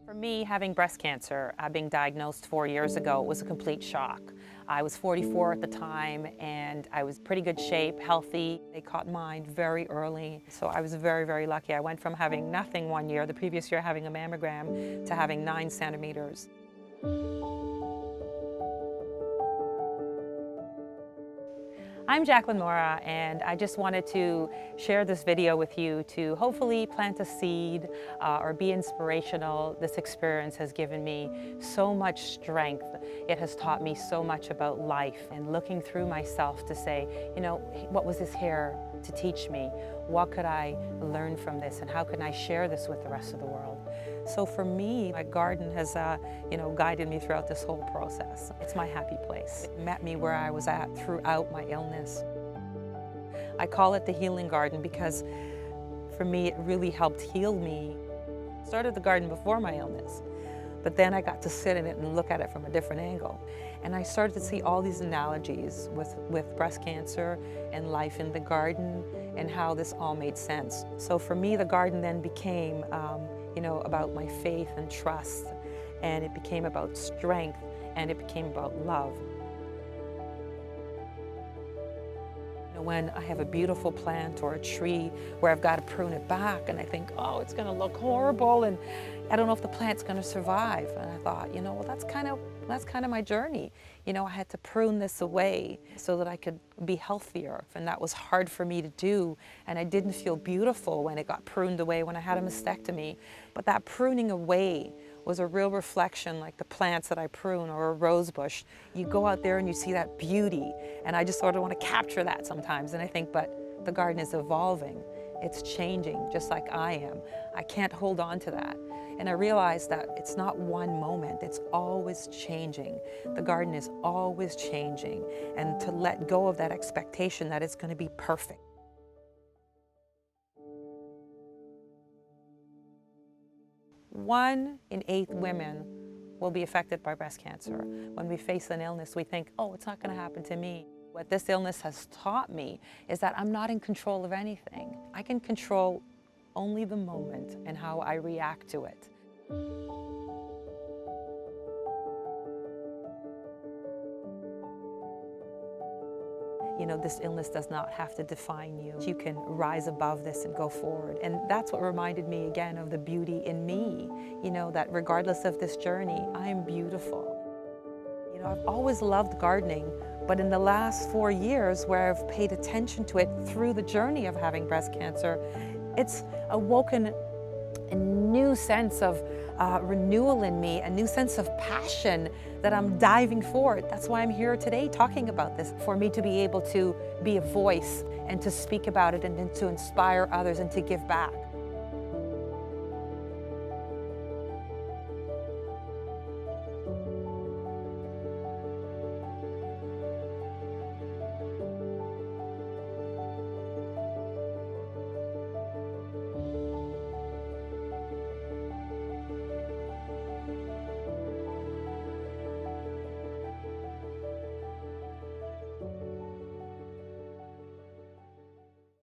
For me, having breast cancer, being diagnosed 4 years ago, was a complete shock. I was 44 at the time, and I was pretty good shape, healthy. They caught mine very early, so I was very, very lucky. I went from having nothing one year, the previous year having a mammogram, to having 9 centimeters. I'm Jackie Morra, and I just wanted to share this video with you to hopefully plant a seed or be inspirational. This experience has given me so much strength. It has taught me so much about life and looking through myself to say, you know, what was this here to teach me? What could I learn from this, and how can I share this with the rest of the world? So for me, my garden has guided me throughout this whole process. It's my happy place. It met me where I was at throughout my illness. I call it the healing garden because for me it really helped heal me. I started the garden before my illness, but then I got to sit in it and look at it from a different angle. And I started to see all these analogies with breast cancer and life in the garden and how this all made sense. So for me, the garden then became about my faith and trust, and it became about strength, and it became about love. When I have a beautiful plant or a tree where I've got to prune it back and I think, oh, it's going to look horrible and I don't know if the plant's going to survive. And I thought, well, that's kind of my journey. I had to prune this away so that I could be healthier. And that was hard for me to do. And I didn't feel beautiful when it got pruned away when I had a mastectomy. But that pruning away was a real reflection, like the plants that I prune or a rose bush. You go out there and you see that beauty, and I just sort of want to capture that sometimes. And I think, but the garden is evolving. It's changing, just like I am. I can't hold on to that. And I realized that it's not one moment, it's always changing. The garden is always changing, and to let go of that expectation that it's going to be perfect. One in 8 women will be affected by breast cancer. When we face an illness, we think, oh, it's not going to happen to me. What this illness has taught me is that I'm not in control of anything. I can control only the moment and how I react to it. This illness does not have to define you. You can rise above this and go forward. And that's what reminded me again of the beauty in me, that regardless of this journey, I am beautiful. I've always loved gardening, but in the last 4 years where I've paid attention to it through the journey of having breast cancer, it's awoken a new sense of renewal in me, a new sense of passion that I'm diving for. That's why I'm here today talking about this, for me to be able to be a voice and to speak about it and to inspire others and to give back.